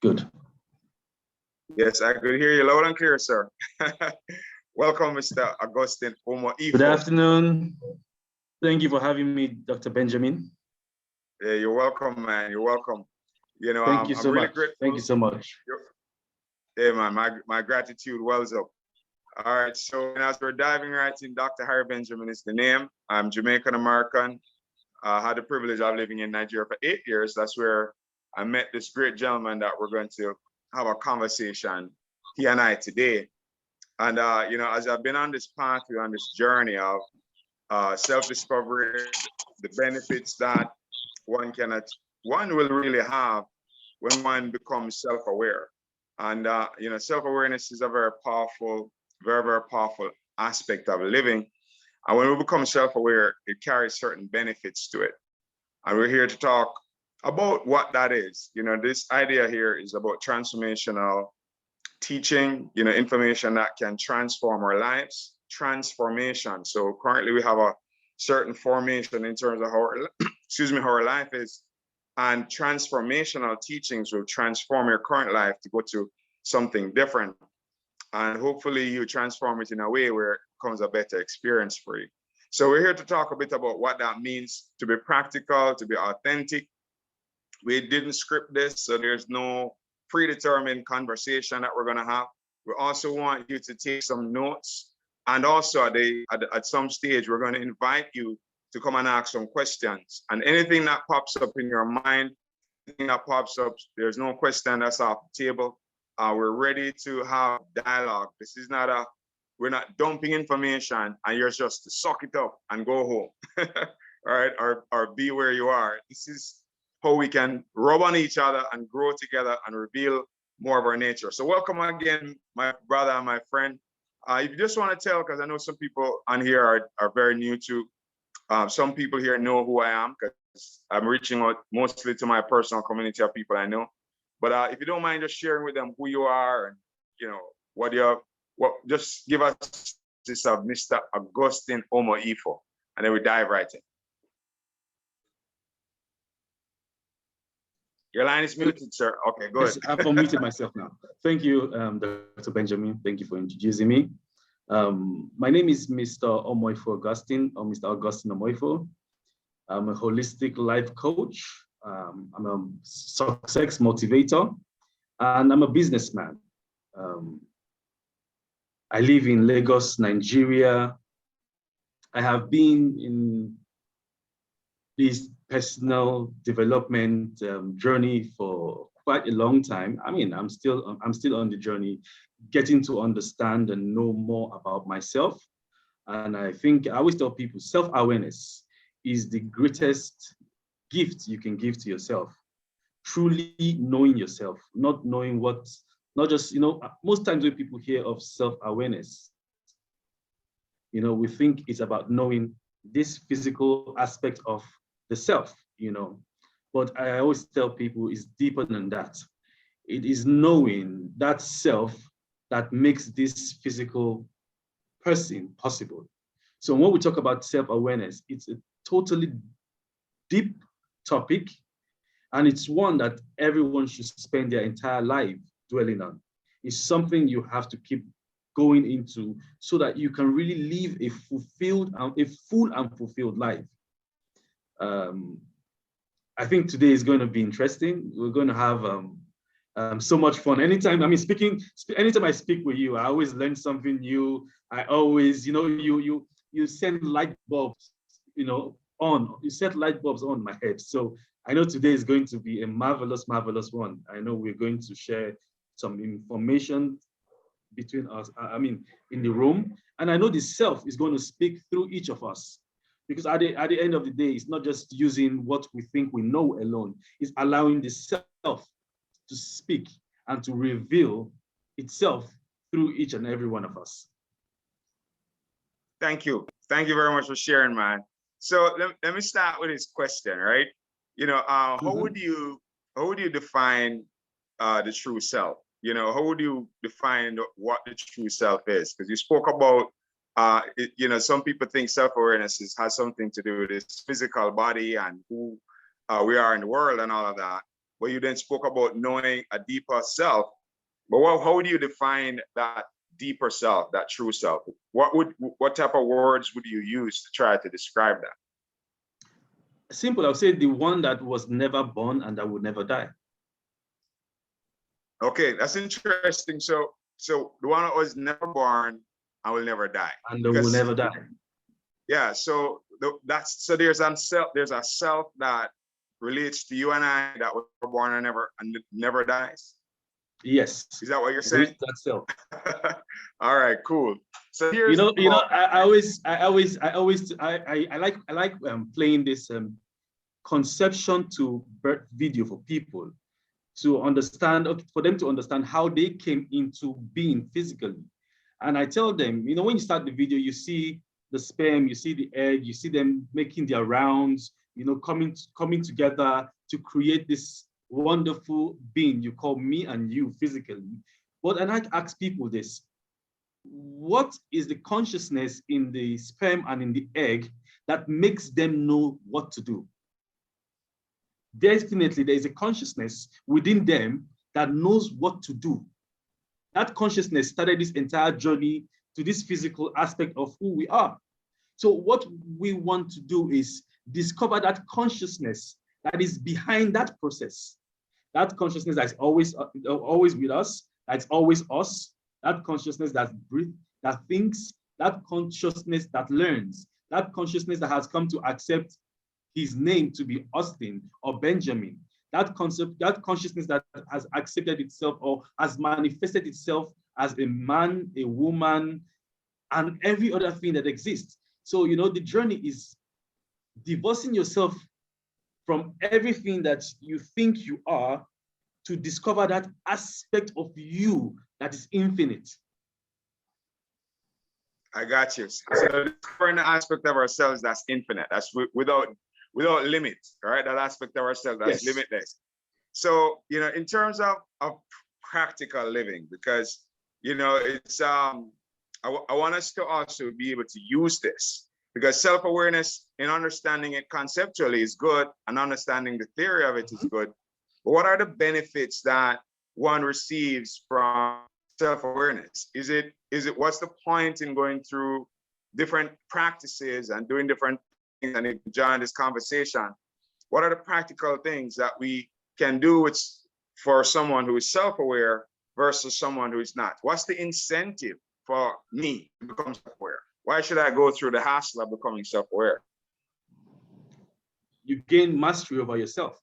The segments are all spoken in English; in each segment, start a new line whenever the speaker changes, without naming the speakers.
Good.
Yes, I could hear you loud and clear, sir. Welcome, Mr. Augustine Omoifo.
Good afternoon. Thank you for having me, Dr. Benjamin.
Yeah, you're welcome, man. You're welcome. You know,
Thank you so
I'm really
much.
grateful.
Thank you so much.
Yeah, man, my gratitude wells up. All right, so as we're diving right in, Dr. Harry Benjamin is the name. I'm Jamaican American. I had the privilege of living in Nigeria for 8 years. That's where I met this great gentleman that we're going to have a conversation, he and I today. And, you know, as I've been on this pathway, on this journey of self-discovery, the benefits that one will really have when one becomes self-aware. And, you know, self-awareness is a very powerful, very powerful aspect of living. And when we become self-aware, it carries certain benefits to it. And we're here to talk about what that is. You know, this idea here is about transformational teaching, you know, information that can transform our lives, transformation. So currently we have a certain formation in terms of how our, how our life is. And transformational teachings will transform your current life to go to something different. And hopefully you transform it in a way where it becomes a better experience for you. So we're here to talk a bit about what that means to be practical, to be authentic. We didn't script this, so there's no predetermined conversation that we're going to have. We also want you to take some notes. And also at some stage, we're going to invite you to come and ask some questions. And anything that pops up in your mind, anything that pops up, there's no question that's off the table. We're ready to have dialogue. This is not we're not dumping information and you're just to suck it up and go home, all right? Or be where you are. This is how we can rub on each other and grow together and reveal more of our nature. So welcome again, my brother and my friend. If you just want to tell, because I know some people on here are very new to, some people here know who I am because I'm reaching out mostly to my personal community of people I know. But if you don't mind just sharing with them who you are and, you know, just give us this of Mr. Augustine Omoifo, and then we dive right in. Your line is muted, sir. Okay, go ahead.
Yes, I've unmuted myself now. Thank you, Dr. Benjamin. Thank you for introducing me. My name is Mr. Omoifo Augustine, or Mr. Augustine Omoifo. I'm a holistic life coach. I'm a success motivator, and I'm a businessman. I live in Lagos, Nigeria. I have been in this personal development journey for quite a long time. I mean, I'm still on the journey, getting to understand and know more about myself. And I think I always tell people self-awareness is the greatest gift you can give to yourself. Truly knowing yourself, not just, you know, most times when people hear of self-awareness, you know, we think it's about knowing this physical aspect of the self, you know, but I always tell people it's deeper than that. It is knowing that self that makes this physical person possible. So when we talk about self-awareness, it's a totally deep topic, and it's one that everyone should spend their entire life dwelling on. It's something you have to keep going into so that you can really live a full and fulfilled life. I think today is going to be interesting. We're going to have so much fun. Anytime I speak with you, I always learn something new. I always, you know, you send light bulbs, you know, you set light bulbs on my head. So I know today is going to be a marvelous one. I know we're going to share some information between us, in the room. And I know the self is going to speak through each of us. Because at the end of the day, it's not just using what we think we know alone. It's allowing the self to speak and to reveal itself through each and every one of us.
Thank you. Thank you very much for sharing, man. So let me start with this question, right? You know, how would you define the true self? You know, how would you define what the true self is? Because you spoke about, you know, some people think self-awareness has something to do with this physical body and who we are in the world and all of that. where you then spoke about knowing a deeper self. But how would you define that deeper self, that true self? What type of words would you use to try to describe that?
Simple, I would say the one that was never born and that would never die.
Okay, that's interesting. So the one that was never born and will never die.
And that will never die.
Yeah, so there's a self that relates to you and I that was born and never dies.
Yes.
Is that what you're saying?
That's self.
All right, cool. So here's
I like playing this conception to birth video for people to understand, for them to understand how they came into being physically. And I tell them, when you start the video, you see the sperm, you see the egg, you see them making their rounds, coming together to create this wonderful being you call me and you physically. But I like to ask people this: what is the consciousness in the sperm and in the egg that makes them know what to do? Definitely, there is a consciousness within them that knows what to do. That consciousness started this entire journey to this physical aspect of who we are. So what we want to do is discover that consciousness that is behind that process. That consciousness that is always with us, that's always us. That consciousness that breathes, that thinks, that consciousness that learns, that consciousness that has come to accept his name to be Austin or Benjamin, that consciousness that has accepted itself or has manifested itself as a man, a woman, and every other thing that exists. So, the journey is divorcing yourself from everything that you think you are to discover that aspect of you that is infinite.
I got you. So discovering the aspect of ourselves that's infinite, that's without limit, right? That aspect of ourselves that's limitless. So, in terms of practical living, because, it's, I want us to also be able to use this, because self-awareness in understanding it conceptually is good, and understanding the theory of it is good. But what are the benefits that one receives from self-awareness? Is it what's the point in going through different practices and doing different things and enjoying this conversation? What are the practical things that we can do for someone who is self-aware versus someone who is not? What's the incentive for me to become self-aware? Why should I go through the hassle of becoming self-aware?
You gain mastery over yourself.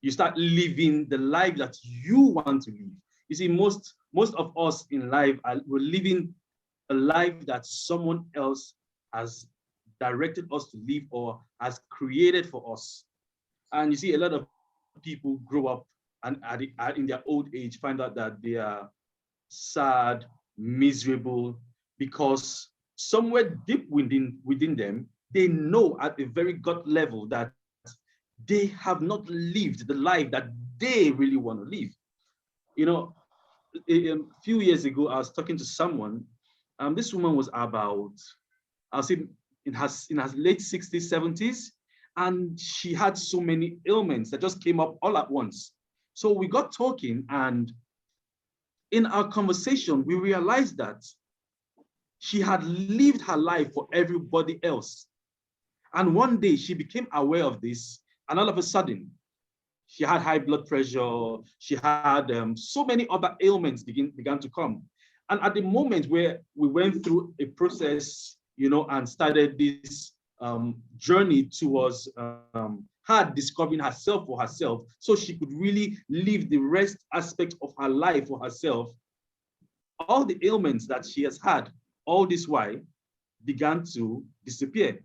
You start living the life that you want to live. You see, most of us in life, we're living a life that someone else has directed us to live or has created for us. And you see, a lot of people grow up and in their old age find out that they are sad, miserable, because somewhere deep within them, they know at a very gut level that they have not lived the life that they really want to live. A few years ago, I was talking to someone. This woman was about, I'll say, in her late 60s, 70s, and she had so many ailments that just came up all at once. So we got talking, and in our conversation, we realized that she had lived her life for everybody else. And one day she became aware of this, and all of a sudden, she had high blood pressure. She had so many other ailments began to come. And at the moment where we went through a process, and started this journey towards her discovering herself for herself, so she could really live the rest aspect of her life for herself, all the ailments that she has had all this while began to disappear.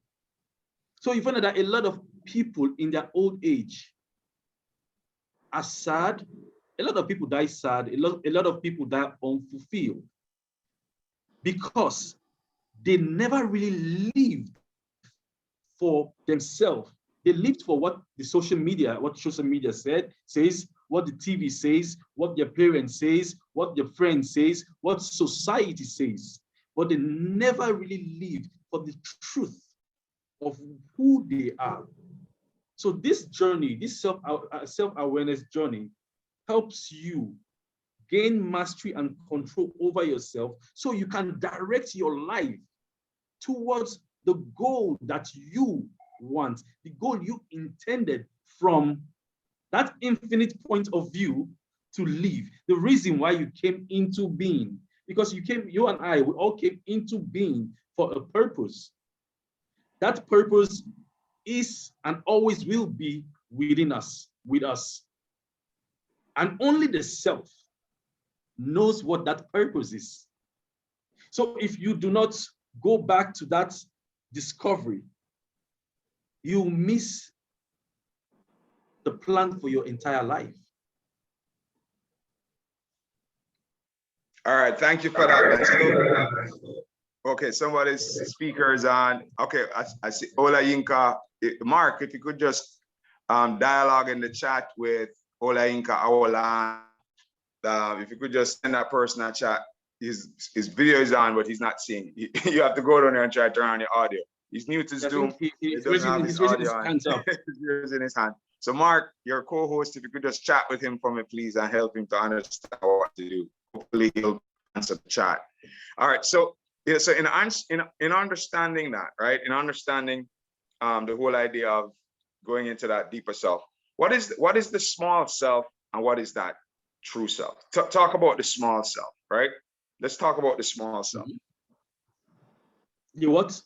So you find that a lot of people in their old age are sad. A lot of people die sad. A lot of people die unfulfilled because they never really lived for themselves. They lived for what social media says, what the TV says, what their parents says, what their friends says, what society says. But they never really lived for the truth of who they are. So this journey, this self-awareness journey, helps you gain mastery and control over yourself so you can direct your life towards the goal that you want, the goal you intended from that infinite point of view to live, the reason why you came into being. Because you and I, we all came into being for a purpose. That purpose is and always will be within us, with us. And only the self knows what that purpose is. So if you do not go back to that discovery, you miss the plan for your entire life.
All right, thank you for that. Okay, somebody's speaker is on. Okay, I see Ola Yinka. Mark, if you could just dialogue in the chat with Ola Yinka Awola. If you could just send that person a chat. His video is on, but he's not seeing. You have to go down there and try to turn on your audio. He's new to Zoom.
He's raising his hands up.
He's raising his hand. So Mark, your co-host, if you could just chat with him for me, please, and help him to understand what to do. Hopefully he'll answer the chat. All right, so yeah, so in understanding that, right, in understanding the whole idea of going into that deeper self, what is the small self and what is that true self? Talk about the small self, right? Let's talk about the small self.
The what?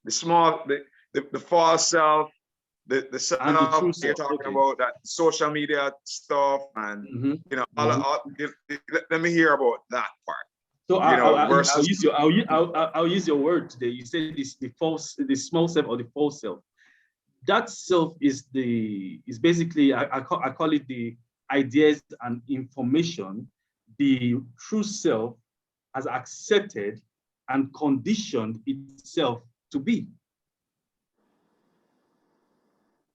The small, the false self, the self
And the true self.
You're talking about that social media stuff, and you know, let me hear about that part.
So I'll use your word today. You said the small self or the false self. That self is basically I call it the ideas and information the true self has accepted and conditioned itself to be.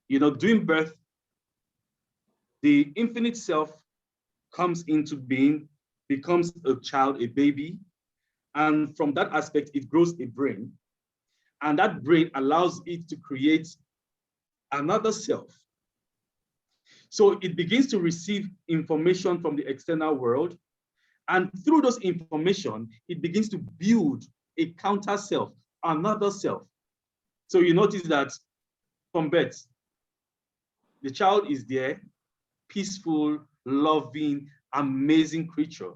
You know, during birth, the infinite self comes into being, becomes a child, a baby, and from that aspect, it grows a brain, and that brain allows it to create another self. So it begins to receive information from the external world, and through those information, it begins to build a counter self, another self. So you notice that from birth, the child is there, peaceful, loving, amazing creature.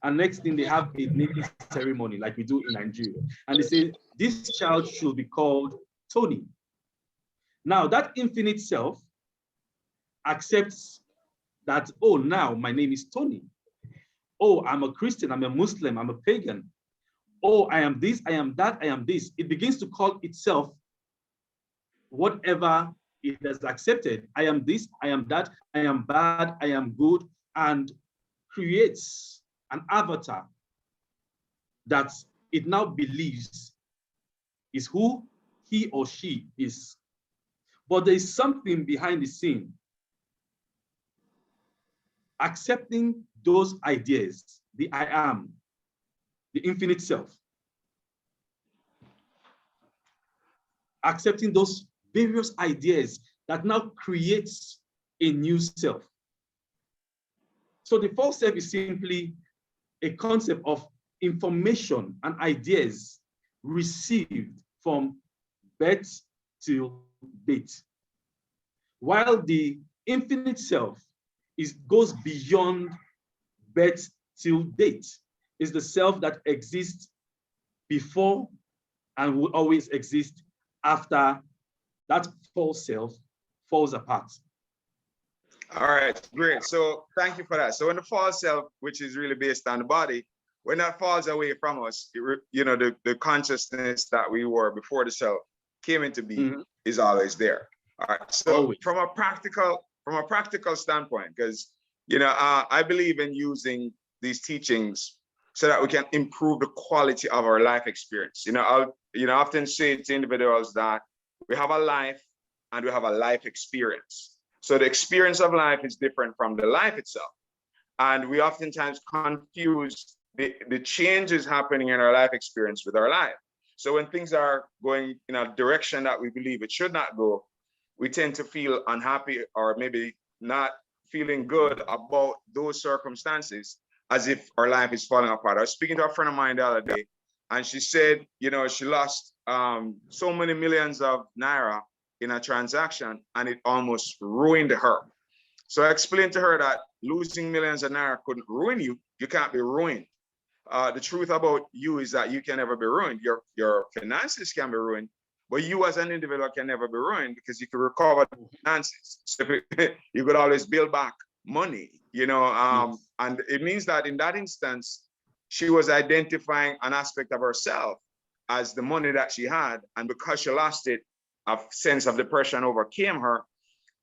And next thing, they have a naming ceremony like we do in Nigeria. And they say, this child should be called Tony. Now that infinite self accepts that, oh, now my name is Tony. Oh, I'm a Christian, I'm a Muslim, I'm a pagan. Oh, I am this, I am that, I am this. It begins to call itself whatever it has accepted. I am this, I am that, I am bad, I am good, and creates an avatar that it now believes is who he or she is. But there is something behind the scene. Accepting those ideas, the I am, the infinite self. Accepting those various ideas that now creates a new self. So the false self is simply a concept of information and ideas received from birth till date. While the infinite self goes beyond birth till date, is the self that exists before and will always exist after that false self falls apart.
All right, great. So thank you for that. So when the false self, which is really based on the body, when that falls away from us, you know, the consciousness that we were before the self came into being is always there. All right. So always. From a practical standpoint, because you know, I believe in using these teachings so that we can improve the quality of our life experience. You know, I'll often say to individuals that we have a life and we have a life experience. So the experience of life is different from the life itself. And we oftentimes confuse the changes happening in our life experience with our life. So when things are going in a direction that we believe it should not go, we tend to feel unhappy or maybe not feeling good about those circumstances as if our life is falling apart. I was speaking to a friend of mine the other day, and she said, she lost so many millions of naira in a transaction, and it almost ruined her. So I explained to her that losing millions of naira couldn't ruin you. You can't be ruined. The truth about you is that you can never be ruined. Your finances can be ruined, but you as an individual can never be ruined because you can recover the finances. So you could always build back money,
Yes.
and it means that in that instance, she was identifying an aspect of herself as the money that she had. And because she lost it, a sense of depression overcame her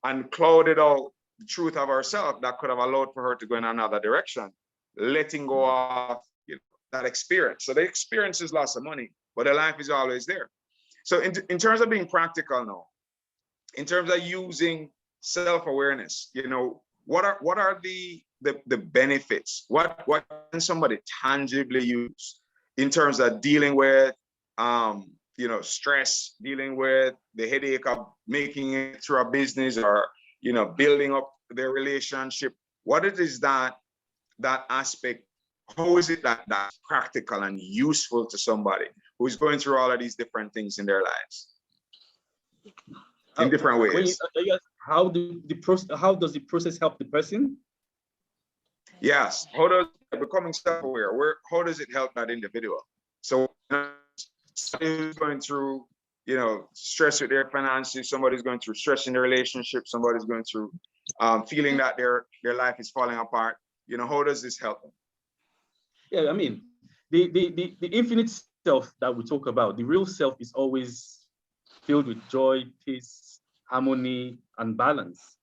and clouded out the truth of herself that could have allowed for her to go in another direction, letting go of that experience. So the experience is loss of money, but the life is always there. So in terms of being practical now, in terms of using self-awareness, what are the benefits? What can somebody tangibly use in terms of dealing with stress, dealing with the headache of making it through a business, or building up their relationship? What it is that aspect, how is it that that's practical and useful to somebody who's going through all of these different things in their lives in different ways?
How does the process help the person?
Yes. How does becoming self-aware, how does it help that individual? So somebody who's going through, stress with their finances, somebody's going through stress in their relationship, somebody's going through feeling that their life is falling apart. How does this help them?
Yeah, I mean, the infinite self that we talk about, the real self, is always filled with joy, peace, harmony, and balance.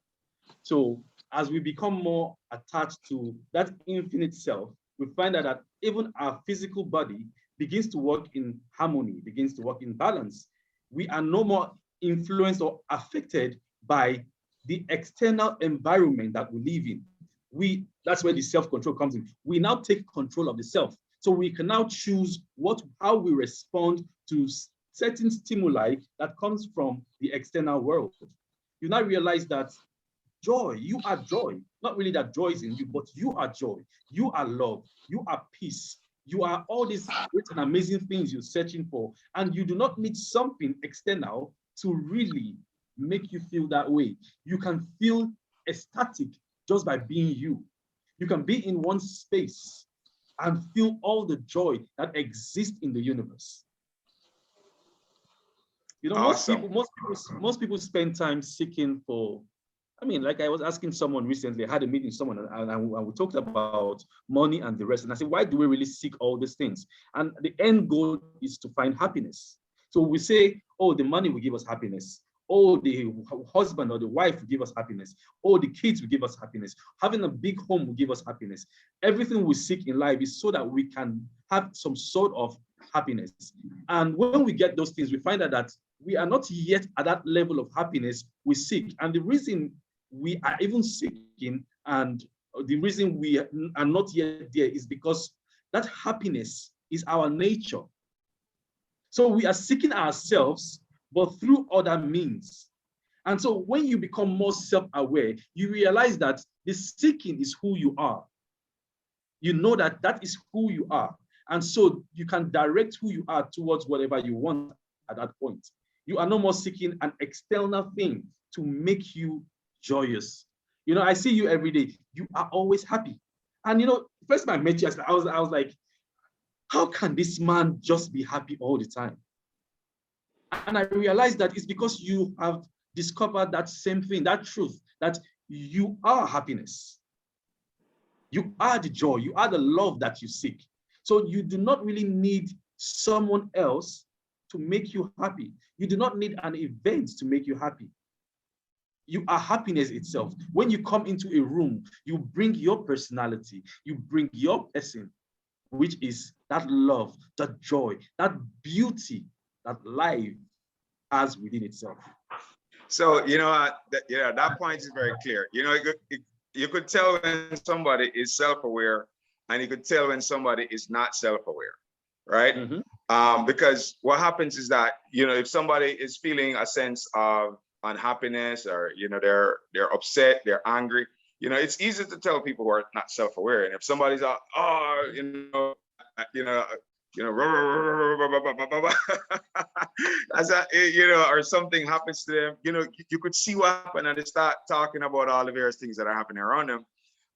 So as we become more attached to that infinite self, we find that even our physical body begins to work in harmony, begins to work in balance. We are no more influenced or affected by the external environment that we live in. That's where the self-control comes in. We now take control of the self. So we can now choose how we respond to certain stimuli that comes from the external world. You now realize that joy, you are joy. Not really that joy is in you, but you are joy. You are love. You are peace. You are all these great and amazing things you're searching for. And you do not need something external to really make you feel that way. You can feel ecstatic just by being you. You can be in one space and feel all the joy that exists in the universe.
Awesome.
Most people spend time seeking for, like I was asking someone recently, I had a meeting with someone, and we talked about money and the rest. And I said, why do we really seek all these things? And the end goal is to find happiness. So we say, oh, the money will give us happiness. Oh, the husband or the wife will give us happiness. Oh, the kids will give us happiness. Having a big home will give us happiness. Everything we seek in life is so that we can have some sort of happiness. And when we get those things, we find out that we are not yet at that level of happiness we seek. And the reason we are even seeking, and the reason we are not yet there, is because that happiness is our nature. So we are seeking ourselves, but through other means. And so when you become more self-aware, you realize that the seeking is who you are. You know that that is who you are. And so you can direct who you are towards whatever you want at that point. You are no more seeking an external thing to make you joyous. I see you every day. You are always happy. And first time I met you, I was like, how can this man just be happy all the time? And I realized that it's because you have discovered that same thing, that truth, that you are happiness. You are the joy, you are the love that you seek. So you do not really need someone else to make you happy. You do not need an event to make you happy. You are happiness itself. When you come into a room, you bring your personality, you bring your person, which is that love, that joy, that beauty that life has within itself.
So, that point is very clear. You could tell when somebody is self-aware, and you could tell when somebody is not self-aware, right?
Mm-hmm.
Because what happens is that, if somebody is feeling a sense of unhappiness, or they're upset, they're angry. It's easy to tell people who are not self-aware. And if somebody's out, oh, as a, or something happens to them, you could see what happened, and they start talking about all the various things that are happening around them.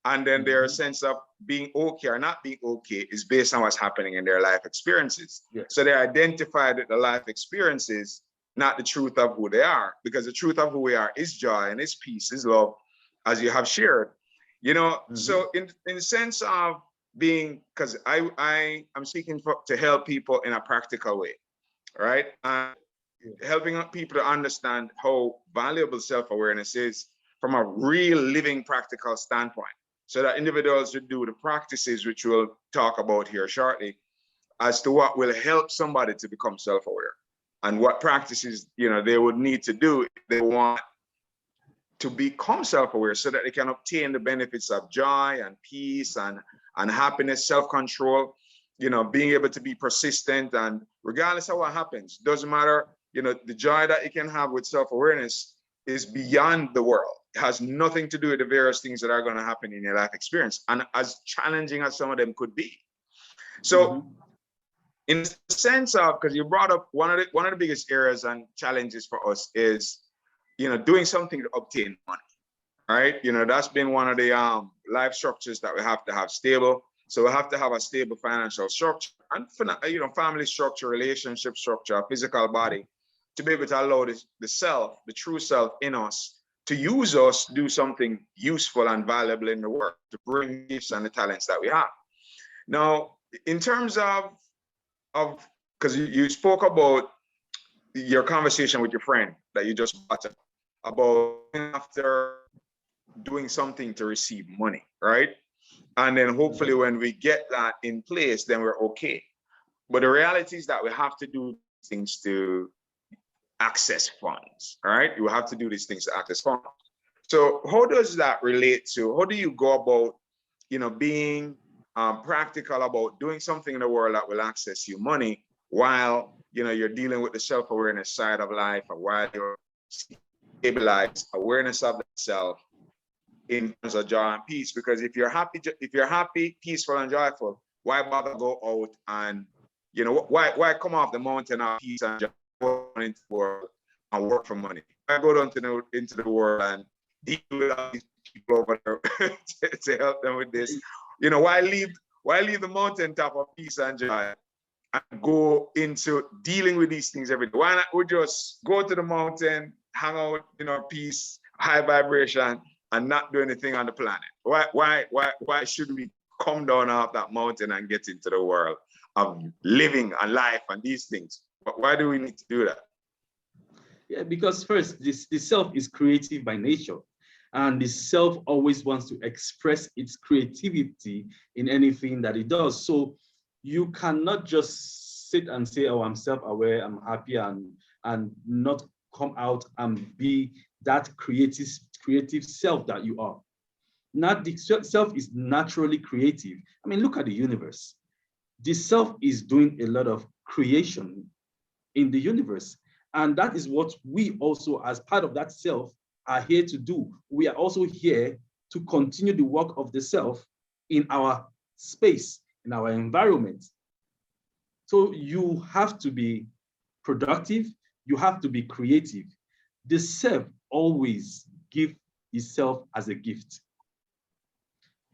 And then their sense of being okay or not being okay is based on what's happening in their life experiences.
Yes.
So they identify that the life experiences, not the truth of who they are, because the truth of who we are is joy and is peace, is love, as you have shared. So in the sense of being, because I'm seeking to help people in a practical way, right? And helping people to understand how valuable self-awareness is from a real living practical standpoint, so that individuals should do the practices which we'll talk about here shortly as to what will help somebody to become self-aware, and what practices they would need to do if they want to become self-aware, so that they can obtain the benefits of joy and peace and happiness, self-control, being able to be persistent, and regardless of what happens, doesn't matter. The joy that you can have with self-awareness is beyond the world. It has nothing to do with the various things that are going to happen in your life experience, and as challenging as some of them could be. So in the sense of, because you brought up one of the biggest areas and challenges for us is doing something to obtain money, right? That's been one of the life structures that we have to have stable. So we have to have a stable financial structure and family structure, relationship structure, physical body, to be able to allow the self, the true self in us, to use us to do something useful and valuable in the world, to bring gifts and the talents that we have. Now, in terms of because you spoke about your conversation with your friend that you just brought up, about after doing something to receive money, right? And then hopefully when we get that in place, then we're okay. But the reality is that we have to do things to access funds, all right? You have to do these things to access funds. So how does that relate to, how do you go about, being practical about doing something in the world that will access you money while, you're dealing with the self-awareness side of life, or while you're stabilized awareness of self in terms of joy and peace? Because if you're happy, peaceful, and joyful, why bother go out and, why come off the mountain of peace and joy, go into the world and work for money? Why go down into the world and deal with all these people over there to help them with this? Why leave the mountaintop of peace and joy and go into dealing with these things every day? Why not we just go to the mountain, hang out, peace, high vibration, and not do anything on the planet? Why should we come down off that mountain and get into the world of living and life and these things? But why do we need to do that?
Yeah, because first, the self is creative by nature, and the self always wants to express its creativity in anything that it does. So you cannot just sit and say, oh, I'm self-aware, I'm happy, and not come out and be that creative self that you are. Not the self is naturally creative. I mean, look at the universe. The self is doing a lot of creation in the universe. And that is what we also, as part of that self, are here to do. We are also here to continue the work of the self in our space, in our environment. So you have to be productive, you have to be creative. The self always gives itself as a gift.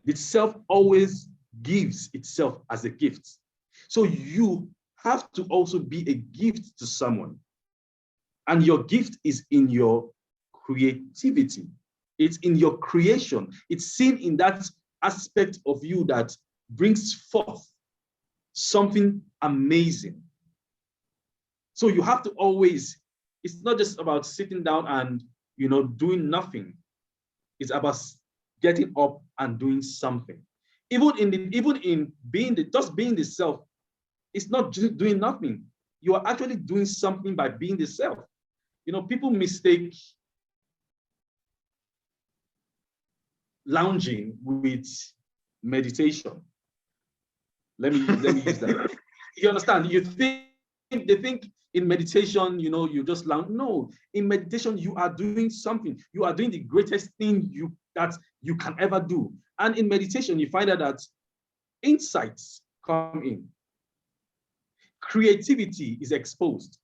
The self always gives itself as a gift. So you have to also be a gift to someone. And your gift is in your creativity. It's in your creation. It's seen in that aspect of you that brings forth something amazing. So you have to always, it's not just about sitting down and doing nothing. It's about getting up and doing something. Even in being just being the self, it's not just doing nothing. You are actually doing something by being the self. People mistake lounging with meditation. Let me use that. You understand? They think In meditation, you know, you just learn. No, in meditation, you are doing something. You are doing the greatest thing that you can ever do. And in meditation, you find out that insights come in. Creativity is exposed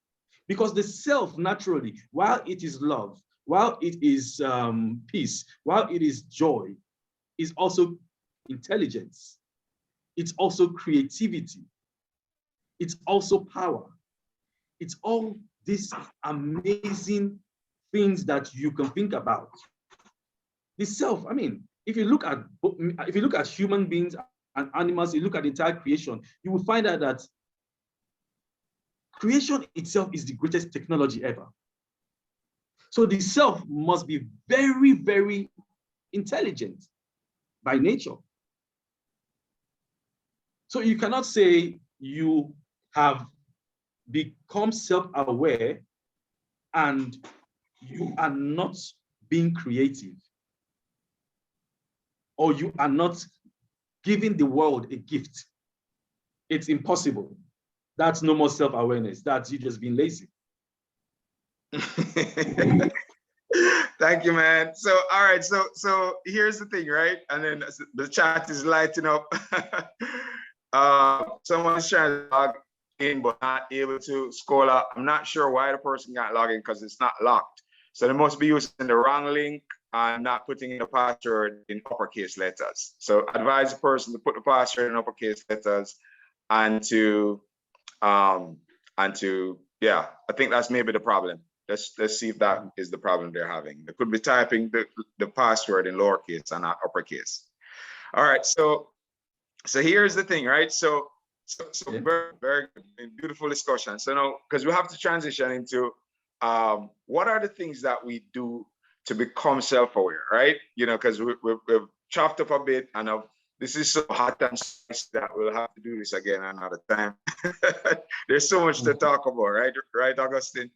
because the self naturally, while it is love, while it is peace, while it is joy, is also intelligence. It's also creativity. It's also power. It's all these amazing things that you can think about. The self, I mean, if you look at human beings and animals, you look at the entire creation, you will find out that creation itself is the greatest technology ever. So the self must be very, very intelligent by nature. So you cannot say you have become self-aware and you are not being creative, or you are not giving the world a gift. It's impossible. That's no more self-awareness. That's you just being lazy.
Thank you, man. So, all right. So here's the thing, right? And then the chat is lighting up. Someone's trying to log in, but not able to scroll up. I'm not sure why the person got logged in because it's not locked. So they must be using the wrong link and not putting in the password in uppercase letters. So advise the person to put the password in uppercase letters and to yeah, I think that's maybe the problem. Let's see if that is the problem they're having. They could be typing the password in lowercase and not uppercase. All right, so here's the thing, right? So yeah. Very, very beautiful discussion. So now, because we have to transition into what are the things that we do to become self-aware, right? You know, because we've chopped up a bit, and this is so hot and spicy that we'll have to do this again another time. There's so much to talk about, right? Right, Augustine?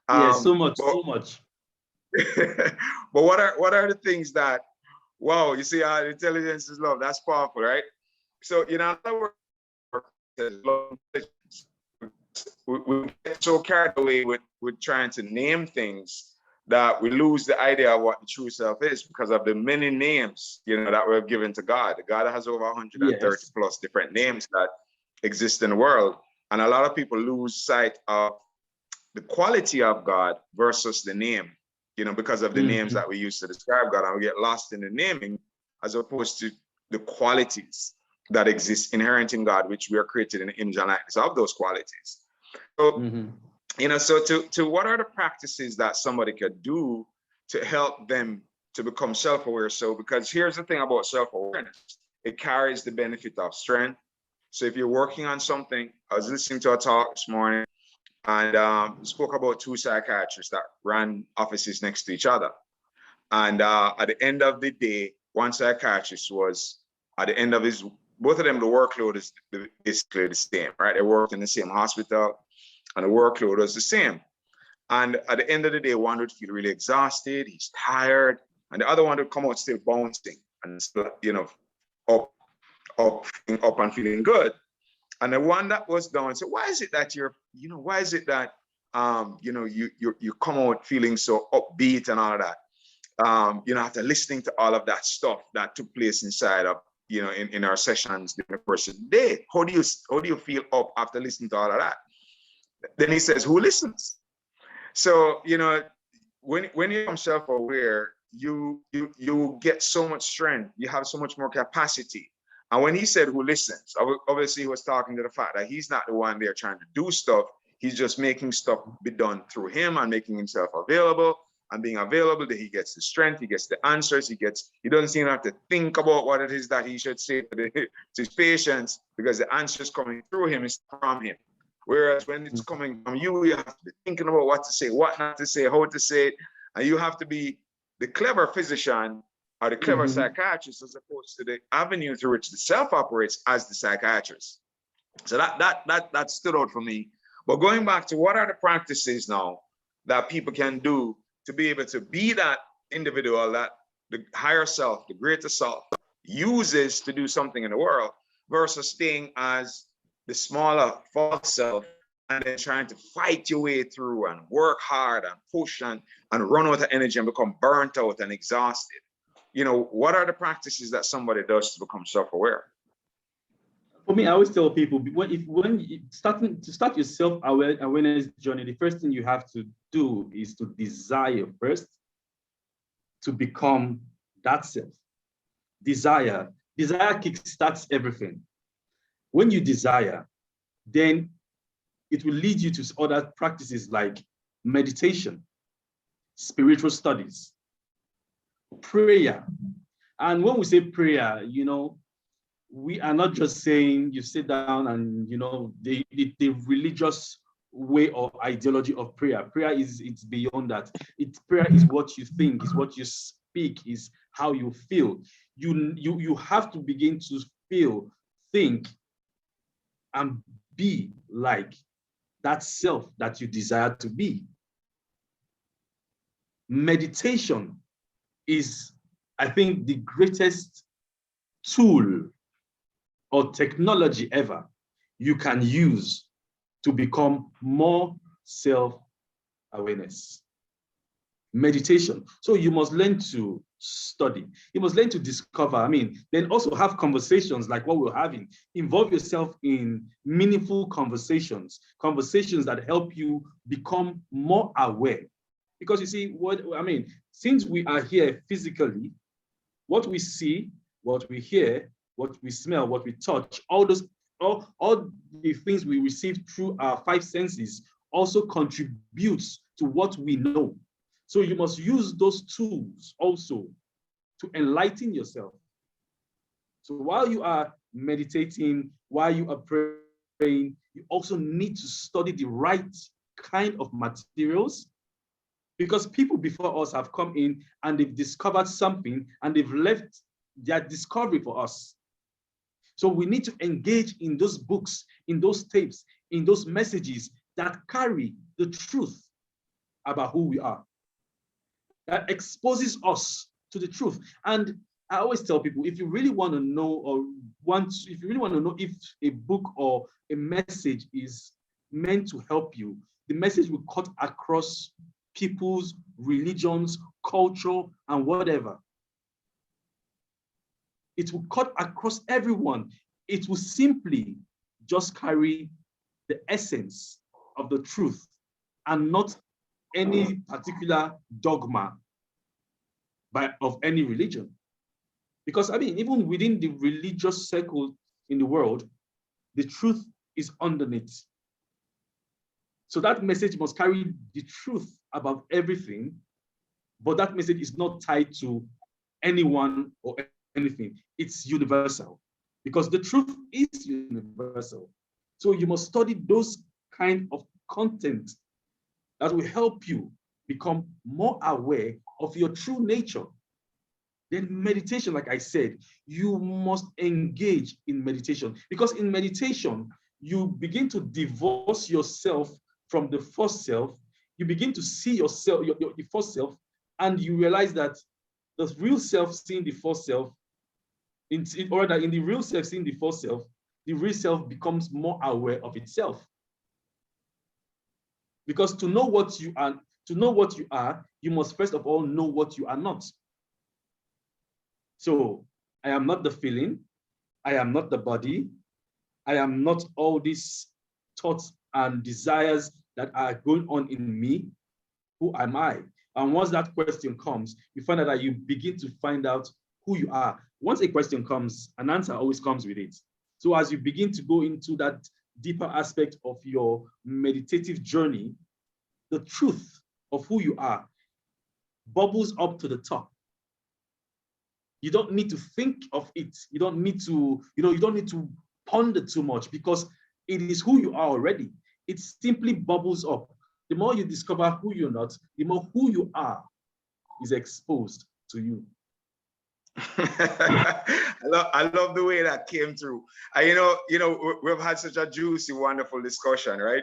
Yeah, so much.
But what are the things that, wow, you see how intelligence is love? That's powerful, right? So, you know, we get so carried away with trying to name things that we lose the idea of what the true self is because of the many names, you know, that we're given to God. God has over 130 plus different names that exist in the world. And a lot of people lose sight of the quality of God versus the name, you know, because of the names that we use to describe God, and we get lost in the naming as opposed to the qualities that exist inherent in God, which we are created in the image and likeness of those qualities. So, you know, so to what are the practices that somebody could do to help them to become self-aware? So, because here's the thing about self-awareness, it carries the benefit of strength. So if you're working on something, I was listening to a talk this morning, and spoke about two psychiatrists that ran offices next to each other. And at the end of the day, one psychiatrist was, at the end of his, both of them, the workload is basically the same, right? They worked in the same hospital and the workload was the same. And at the end of the day, one would feel really exhausted, he's tired, and the other one would come out still bouncing and, you know, up and feeling good. And the one that was down said, why is it that you know, you come out feeling so upbeat and all of that? You know, after listening to all of that stuff that took place inside of, you know, in our sessions during the course of the day, how do you feel up after listening to all of that? Then he says, who listens? So, you know, when you become self-aware, you get so much strength, you have so much more capacity. And when he said who listens, obviously he was talking to the fact that he's not the one there trying to do stuff. He's just making stuff be done through him and making himself available, and being available that he gets the strength, he gets the answers, he doesn't seem to have to think about what it is that he should say to his patients, because the answers coming through him is from him. Whereas when it's coming from you, you have to be thinking about what to say, what not to say, how to say it. And you have to be the clever physician or the clever psychiatrist, as opposed to the avenue through which the self operates as the psychiatrist. So that stood out for me. But going back to what are the practices now that people can do to be able to be that individual that the higher self, the greater self, uses to do something in the world, versus staying as the smaller false self and then trying to fight your way through and work hard and push and run out of energy and become burnt out and exhausted. You know, what are the practices that somebody does to become self-aware?
For me, I always tell people, when you start your self-awareness journey, the first thing you have to do is to desire first to become that self. Desire kickstarts everything. When you desire, then it will lead you to other practices like meditation, spiritual studies, prayer. And when we say prayer, you know, we are not just saying you sit down and, you know, the religious way or ideology of prayer. Prayer it's beyond that. Prayer is what you think, is what you speak, is how you feel. You have to begin to feel, think, and be like that self that you desire to be. Meditation is, I think, the greatest tool or technology ever you can use to become more self-awareness. Meditation. So you must learn to study. You must learn to discover. I mean, then also have conversations like what we're having. Involve yourself in meaningful conversations that help you become more aware. Because you see, since we are here physically, what we see, what we hear, what we smell, what we touch, all the things we receive through our five senses also contributes to what we know. So you must use those tools also to enlighten yourself. So while you are meditating, while you are praying, you also need to study the right kind of materials, because people before us have come in and they've discovered something and they've left their discovery for us. So we need to engage in those books, in those tapes, in those messages that carry the truth about who we are, that exposes us to the truth. And I always tell people, if you really want to know, if a book or a message is meant to help you, the message will cut across people's religions, culture, and whatever. It will cut across everyone. It will simply just carry the essence of the truth and not any particular dogma of any religion. Because I mean, even within the religious circle in the world, the truth is underneath. So that message must carry the truth about everything, but that message is not tied to anyone or anything. It's universal, because the truth is universal. So you must study those kind of content that will help you become more aware of your true nature. Then meditation, like I said, you must engage in meditation, because in meditation, you begin to divorce yourself from the first self. You begin to see yourself, the first self, and you realize that the real self seeing the first self, in the real self seeing the first self, the real self becomes more aware of itself. Because to know what you are, you must first of all know what you are not. So I am not the feeling, I am not the body, I am not all these thoughts and desires that are going on in me. Who am I? And once that question comes, you find out that you begin to find out who you are. Once a question comes, an answer always comes with it. So as you begin to go into that deeper aspect of your meditative journey, the truth of who you are bubbles up to the top. You don't need to think of it. You don't need to, you don't need to ponder too much, because it is who you are already. It simply bubbles up. The more you discover who you're not, the more who you are is exposed to you.
I love the way that came through. We've had such a juicy, wonderful discussion, right?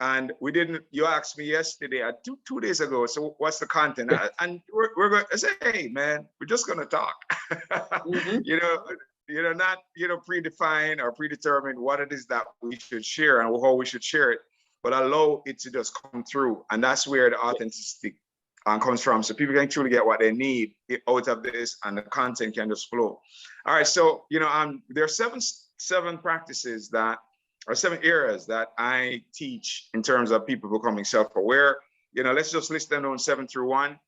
And you asked me yesterday, 2 days ago, so what's the content? And we're going to say, hey, man, we're just going to talk. Mm-hmm. Not, predefine or predetermine what it is that we should share and how we should share it. but allow it to just come through. And that's where the authenticity comes from. So people can truly get what they need out of this, and the content can just flow. All right, so there are seven practices that, or 7 areas that I teach in terms of people becoming self-aware. Let's just list them on 7 through 1.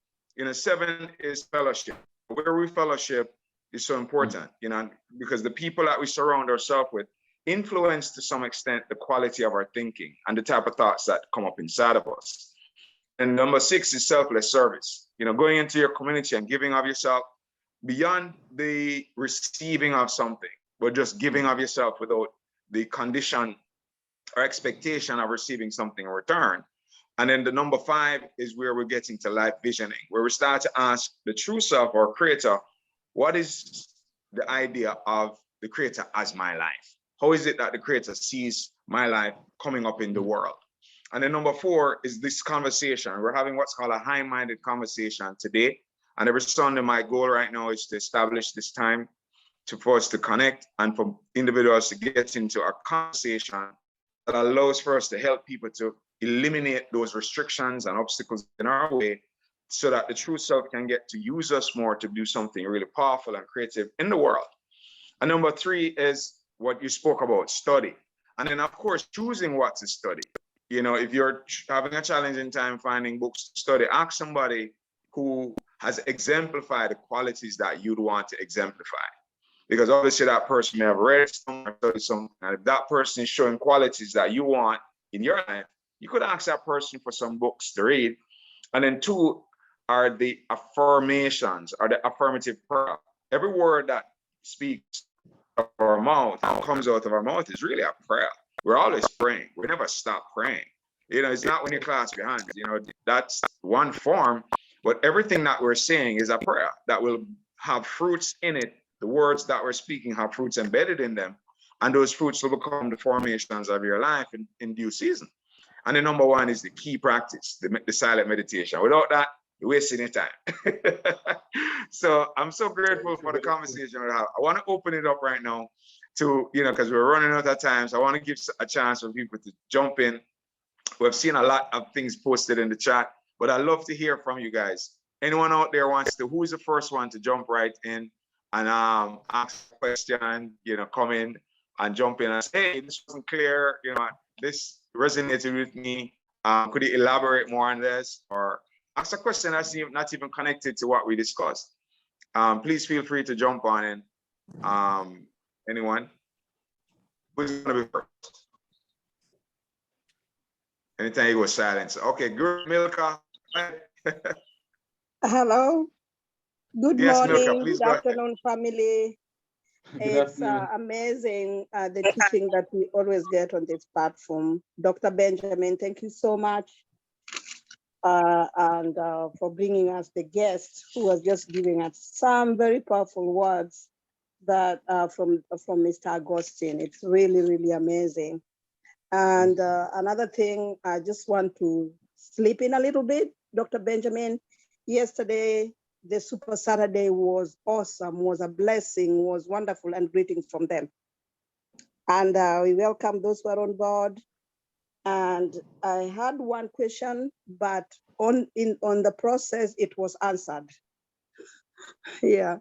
7 is fellowship. Where we fellowship is so important, because the people that we surround ourselves with influence to some extent the quality of our thinking and the type of thoughts that come up inside of us. And number 6 is selfless service. Going into your community and giving of yourself beyond the receiving of something, but just giving of yourself without the condition or expectation of receiving something in return. And then the number 5 is where we're getting to life visioning, where we start to ask the true self or creator, what is the idea of the creator as my life? How is it that the creator sees my life coming up in the world? And then number 4 is this conversation. We're having what's called a high-minded conversation today. And every Sunday, my goal right now is to establish this time for us to connect and for individuals to get into a conversation that allows for us to help people to eliminate those restrictions and obstacles in our way, so that the true self can get to use us more to do something really powerful and creative in the world. And number 3 is what you spoke about, study. And then, of course, choosing what to study. If you're having a challenging time finding books to study, ask somebody who has exemplified the qualities that you'd want to exemplify. Because obviously that person may have read something or studied something, and if that person is showing qualities that you want in your life, you could ask that person for some books to read. And then 2 are the affirmations, or the affirmative prayer. Every word that speaks of our mouth, comes out of our mouth, is really a prayer. We're always praying. We never stop praying. It's not when you clasp your hands, that's one form, but everything that we're saying is a prayer that will have fruits in it. The words that we're speaking have fruits embedded in them, and those fruits will become the formations of your life in due season. And the number 1 is the key practice, the silent meditation. Without that, you're wasting your time. So I'm so grateful for the conversation we have. I want to open it up right now to, because we're running out of time. So I want to give a chance for people to jump in. We've seen a lot of things posted in the chat, but I'd love to hear from you guys. Anyone out there wants to, who is the first one to jump right in and ask a question, come in and jump in and say, hey, this wasn't clear, this resonated with me. Could you elaborate more on this? Or ask a question that's not even connected to what we discussed. Please feel free to jump on in. Anyone? Who's gonna be first? Anytime you go silence. Okay, good, Milka.
Hello. Good
Yes,
morning,
Milka, please
good
go
afternoon, family. It's amazing, the teaching that we always get on this platform. Dr. Benjamin, thank you so much. And for bringing us the guest who was just giving us some very powerful words that from Mr. Augustine. It's really, really amazing. And another thing, I just want to slip in a little bit, Dr. Benjamin. Yesterday, the Super Saturday was awesome, was a blessing, was wonderful, and greetings from them. And we welcome those who are on board. And I had one question, but on the process, it was answered. Yeah.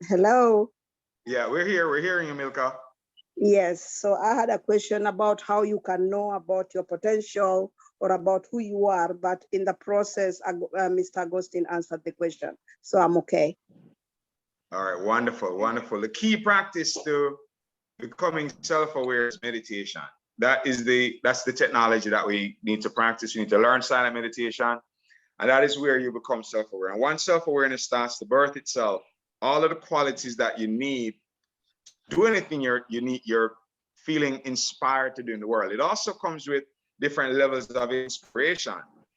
Hello.
Yeah, we're here. We're hearing you, Milka.
Yes. So I had a question about how you can know about your potential or about who you are, but in the process, Mr. Augustine answered the question. So I'm okay.
All right, wonderful, wonderful. The key practice to becoming self-aware is meditation. That's the technology that we need to practice. You need to learn silent meditation, and that is where you become self-aware. And once self-awareness starts to birth itself, all of the qualities that you need to do anything you're feeling inspired to do in the world. It also comes with different levels of inspiration,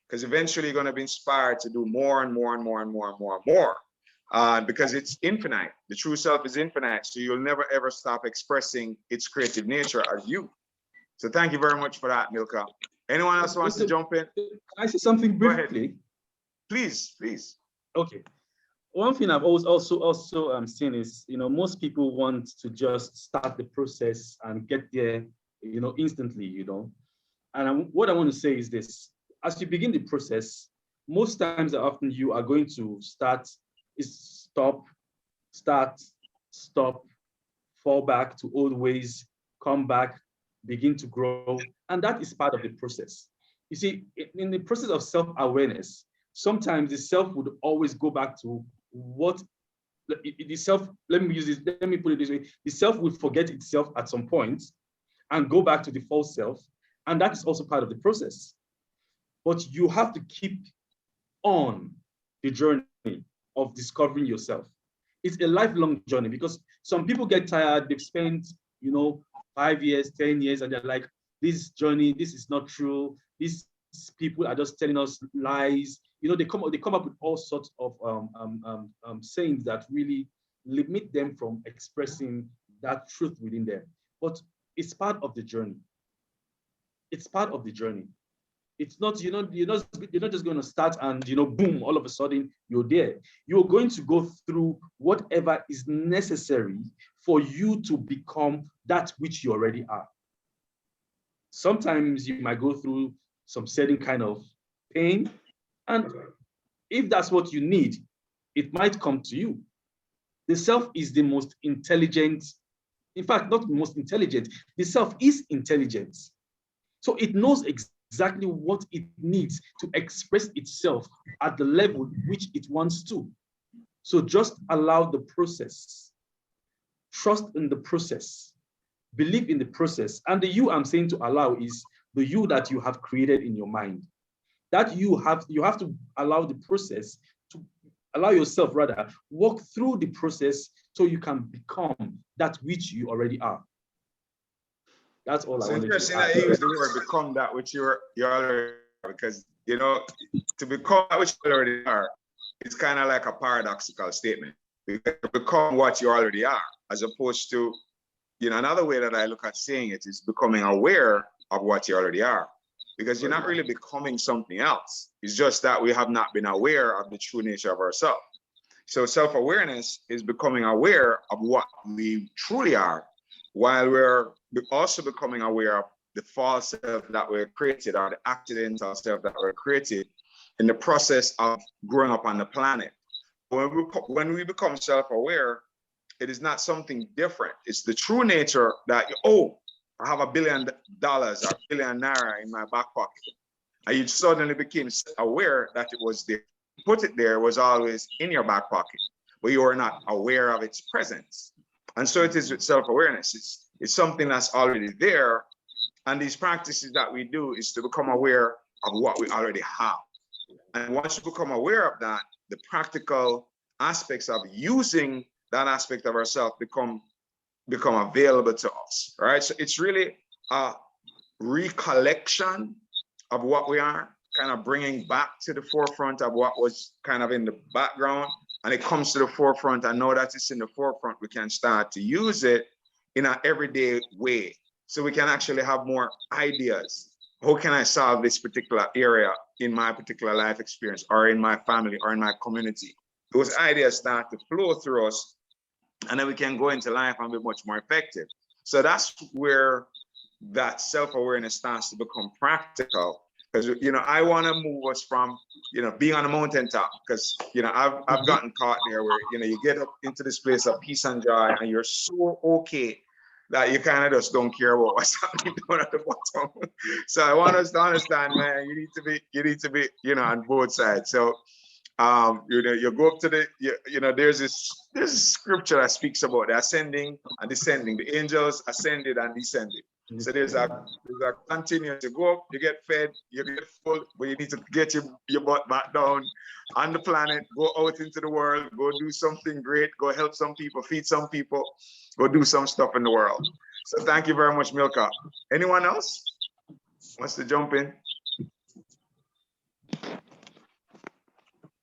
because eventually you're going to be inspired to do more and more and more and more and more and more, because it's infinite. The true self is infinite, so you'll never ever stop expressing its creative nature as you. So thank you very much for that, Milka. Anyone else wants to jump in?
Can I say something briefly?
Please, please.
Okay. One thing I've also seen is, most people want to just start the process and get there, instantly, And what I want to say is this: as you begin the process, most times that often you are going to start, stop, fall back to old ways, come back, begin to grow. And that is part of the process. You see, in the process of self-awareness, sometimes the self would always go back to what the self, let me put it this way, the self will forget itself at some point and go back to the false self. And that is also part of the process. But you have to keep on the journey of discovering yourself. It's a lifelong journey because some people get tired. They've spent, 5 years, 10 years, and they're like, this journey, this is not true. These people are just telling us lies. They come up with all sorts of sayings that really limit them from expressing that truth within them. But it's part of the journey. It's part of the journey. It's not, you're not just going to start and, boom, all of a sudden you're there. You're going to go through whatever is necessary for you to become that which you already are. Sometimes you might go through some certain kind of pain. And if that's what you need, it might come to you. The self is the most intelligent, in fact, not the most intelligent, the self is intelligent. So it knows exactly what it needs to express itself at the level which it wants to. So just allow the process. Trust in the process. Believe in the process. And the you I'm saying to allow is the you that you have created in your mind. That you have to allow the process, to allow yourself rather, walk through the process so you can become that which you already are. That's all I wanted to add.
It's interesting that you use the word become that which you already are, because, to become that which you already are, it's kind of like a paradoxical statement. Because to become what you already are, as opposed to, another way that I look at saying it is becoming aware of what you already are. Because you're not really becoming something else. It's just that we have not been aware of the true nature of ourselves. So self-awareness is becoming aware of what we truly are, while we're also becoming aware of the false self that we're created, or the accidental self that we're created in the process of growing up on the planet. When we become self-aware, it is not something different. It's the true nature that, I have $1 billion or $1 billion naira in my back pocket. And you suddenly became aware that it was there. Put it there was always in your back pocket, but you are not aware of its presence. And so it is with self-awareness. It's something that's already there. And these practices that we do is to become aware of what we already have. And once you become aware of that, the practical aspects of using that aspect of ourselves become available to us, right? So it's really a recollection of what we are, kind of bringing back to the forefront of what was kind of in the background, and it comes to the forefront. And now that it's in the forefront, we can start to use it in an everyday way. So we can actually have more ideas. How can I solve this particular area in my particular life experience, or in my family, or in my community? Those ideas start to flow through us, and then we can go into life and be much more effective. So that's where that self-awareness starts to become practical. Because, I want to move us from, being on a mountaintop, because, I've gotten caught there where, you get up into this place of peace and joy, and you're so okay that you kind of just don't care about what's happening down at the bottom. So I want us to understand, man, you need to be, on both sides. So, you go up to there's this scripture that speaks about the ascending and descending. The angels ascended and descended. So there's a continuous. You go up, you get fed, you get full, but you need to get your butt back down on the planet, go out into the world, go do something great, go help some people, feed some people, go do some stuff in the world. So thank you very much, Milka. Anyone else wants to jump in?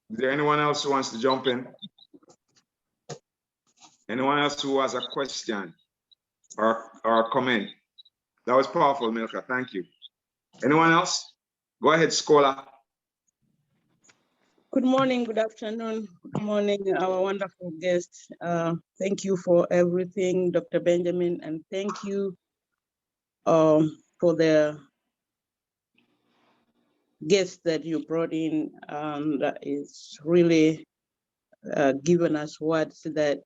Is there anyone else who wants to jump in? Anyone else who has a question or a comment? That was powerful, Milka. Thank you. Anyone else? Go ahead, Scholar.
Good morning, good afternoon, good morning, our wonderful guest. Thank you for everything, Dr. Benjamin, and thank you for the guest that you brought in, that is really given us words that,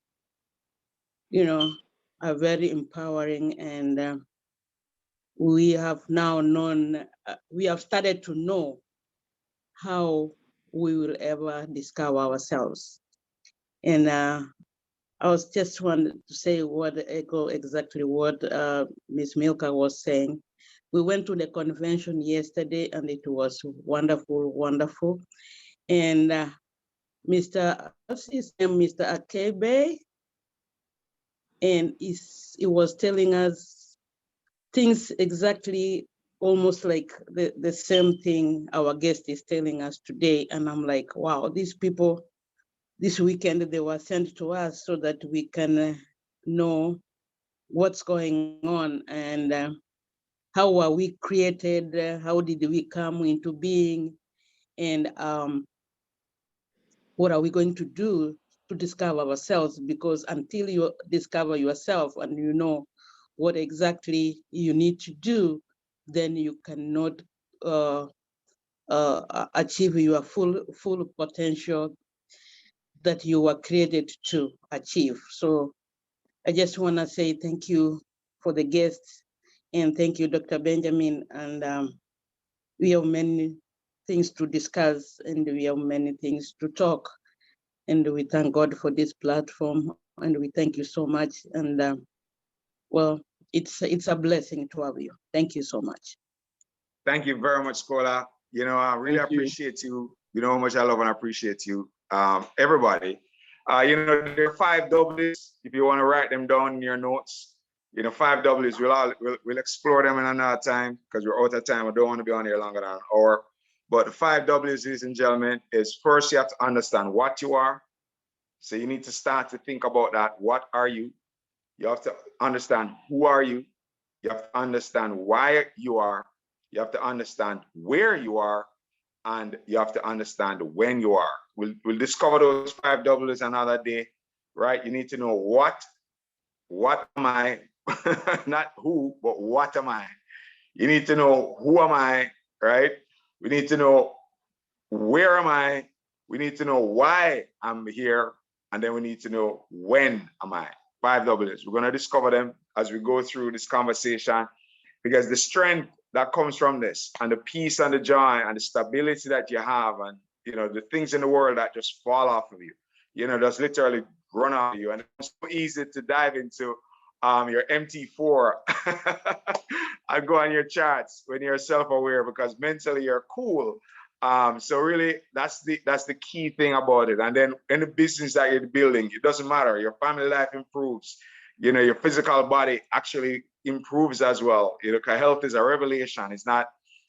you know, are very empowering, and we have now known, we have started to know how we will ever discover ourselves. And I was just wanted to say echo exactly what Ms. Milka was saying. We went to the convention yesterday and it was wonderful, wonderful. And what's his name, Mr. Akebe, and he was telling us things exactly almost like the same thing our guest is telling us today. And I'm like, wow, these people, this weekend, they were sent to us so that we can know what's going on and how were we created, how did we come into being, and what are we going to do to discover ourselves? Because until you discover yourself and you know what exactly you need to do, then you cannot achieve your full potential that you were created to achieve. So I just want to say thank you for the guests, and thank you, Dr. Benjamin. And we have many things to discuss, and we have many things to talk. And we thank God for this platform, and we thank you so much. And well, it's a blessing to have you. Thank you so much.
Thank you very much, Kola. You know, I really appreciate you. You know how much I love and appreciate you. Everybody. You know, there are 5 W's. If you want to write them down in your notes, you know, 5 W's. We'll explore them in another time because we're out of time. I don't want to be on here longer than an hour. But the 5 W's, ladies and gentlemen, is first you have to understand what you are. So you need to start to think about that. What are you? You have to understand who are you. You have to understand why you are. You have to understand where you are, and you have to understand when you are. We'll discover those 5 W's another day, right? You need to know what am I, not who, but what am I? You need to know who am I, right? We need to know where am I? We need to know why I'm here, and then we need to know when am I? 5 W's. We're going to discover them as we go through this conversation, because the strength that comes from this, and the peace and the joy and the stability that you have, and you know, the things in the world that just fall off of you, you know, just literally run off of you. And it's so easy to dive into your MT4 and go on your charts when you're self-aware, because mentally you're cool. So really, that's the key thing about it. And then in the business that you're building, it doesn't matter. Your family life improves. You know, your physical body actually improves as well. You know, because health is a revelation. It's not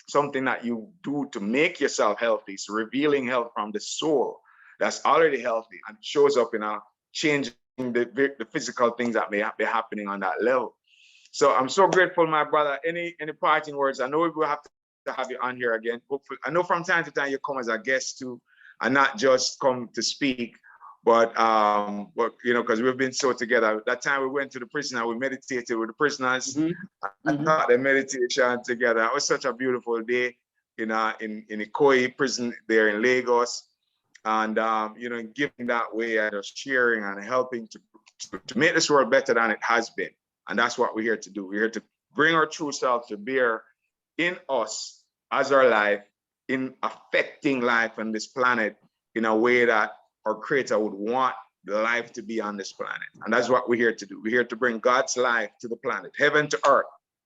something that you do to make yourself healthy. It's revealing health from the soul that's already healthy, and it shows up in a changing the physical things that may be happening on that level. So I'm so grateful, my brother. Any parting words? I know we will have to have you on here again. Hopefully, I know from time to time you come as a guest too, and not just come to speak. But you know, because we've been so together. That time we went to the prison and we meditated with the prisoners. I taught the meditation together. It was such a beautiful day in Ikoyi prison there in Lagos. And you know, giving that way and just sharing and helping to make this world better than it has been. And that's what we're here to do. We're here to bring our true self to bear in us as our life, in affecting life on this planet in a way that our creator would want the life to be on this planet. And that's what we're here to do. We're here to bring God's life to the planet, heaven to earth,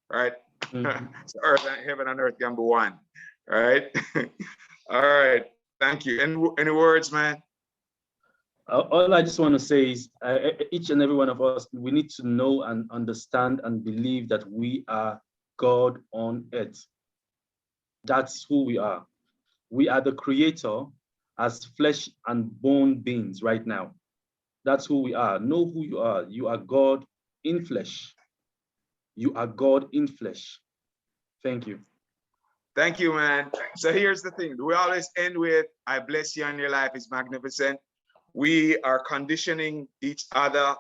right? So earth and heaven and earth can be one, right? All right, thank you. Any words, man?
All I just want to say is each and every one of us, we need to know and understand and believe that we are God on earth. That's who we are. We are the creator as flesh and bone beings right now. That's who we are. Know who you are. You are God in flesh. You are God in flesh. Thank you.
Thank you, man. So here's the thing. We always end with, I bless you and your life is magnificent. We are conditioning each other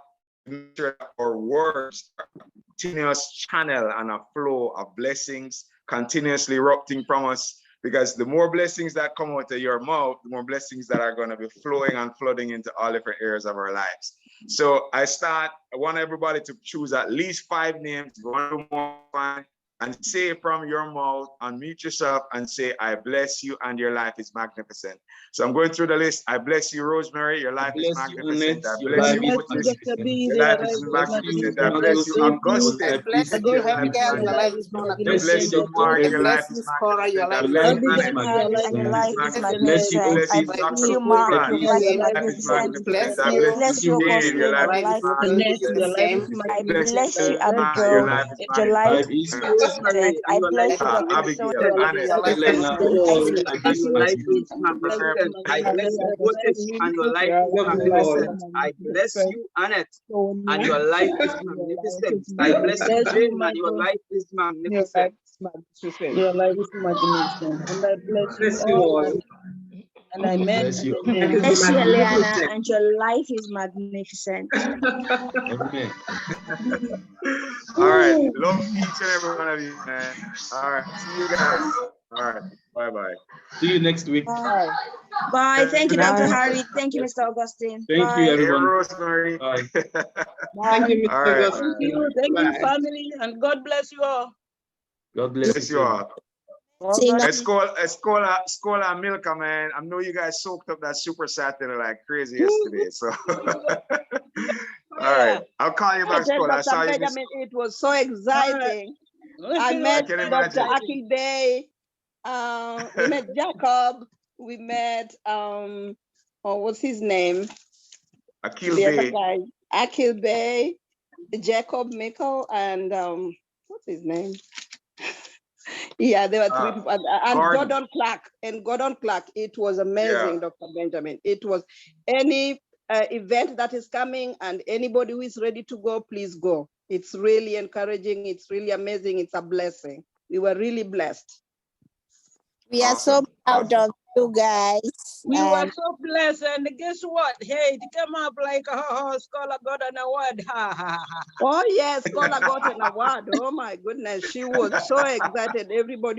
to make sure that our words are a continuous channel and a flow of blessings continuously erupting from us, because the more blessings that come out of your mouth, the more blessings that are going to be flowing and flooding into all different areas of our lives. So I want everybody to choose at least 5 names. You want to do more fun, and say from your mouth, unmute yourself and say, I bless you and your life is magnificent. So I'm going through the list. I bless you, Rosemary, your life is magnificent. I bless you, Otis, your life is magnificent. I bless you, Augustine. Your life is magnificent. I bless you, Mark, your life is magnificent. I bless you,
And your life is
magnificent.
magnificent. I
Dr.
bless you, Mark.
Copeland,
Your life is
your life is
magnificent.
magnificent. I
I bless you,
bless you, Dave, your
Augustine.
life
Your
is
life is
magnificent.
magnificent. I
Bless
bless you,
you, your
Abigail.
life is
Your life
Life
is
is
magnificent. I bless you, Dr.
Abigail,
So-and-so. Your
Annette,
life is
Elena,
magnificent. I
all
bless
life
And
is
your life is magnificent. I bless you, Otis, and your life is
love you all.
magnificent. I bless you, Annette, and your life is magnificent. I bless you,
Bless you,
Jane, and your
Michael.
life is magnificent.
Your life is magnificent. And I bless you
Bless you
all.
all.
And I meant
Bless you.
amen.
Bless you, Eliana,
Magnificent.
and your life is magnificent.
Amen.
All right. Love each and every one of you, man. All right. See you guys. All right. Bye-bye.
See you next week.
Bye. Bye. Thank you, Dr. Harry. Thank you, Mr. Augustine.
Thank
Bye.
you,
Hey,
everyone.
Rosemary.
Bye.
Bye.
All right.
Thank you, family, and God bless you all.
God bless
Bless
you.
you all.
Sing
Escola Milka, man. I know you guys soaked up that Super Saturday like crazy yesterday. So, all right. I'll call you back, Escola. I saw you.
Benjamin, it was so exciting. I met
can
Dr.
imagine.
Akil Bay. We met Jacob. We met what's his name?
Akil
The other
Bay.
guy, Akil Bay, Jacob Mickle, and what's his name? Yeah, there were 3 people, and Gordon Clark. And Gordon Clark. It was amazing,
Yeah.
Dr. Benjamin. It was any event that is coming, and anybody who is ready to go, please go. It's really encouraging. It's really amazing. It's a blessing. We were really blessed.
We are so proud of you guys.
We were so blessed, and guess what? Hey, it came up like a scholar got an award. Ha ha ha.
Oh yes, Scholar got an award. Oh my goodness, she was so excited. Everybody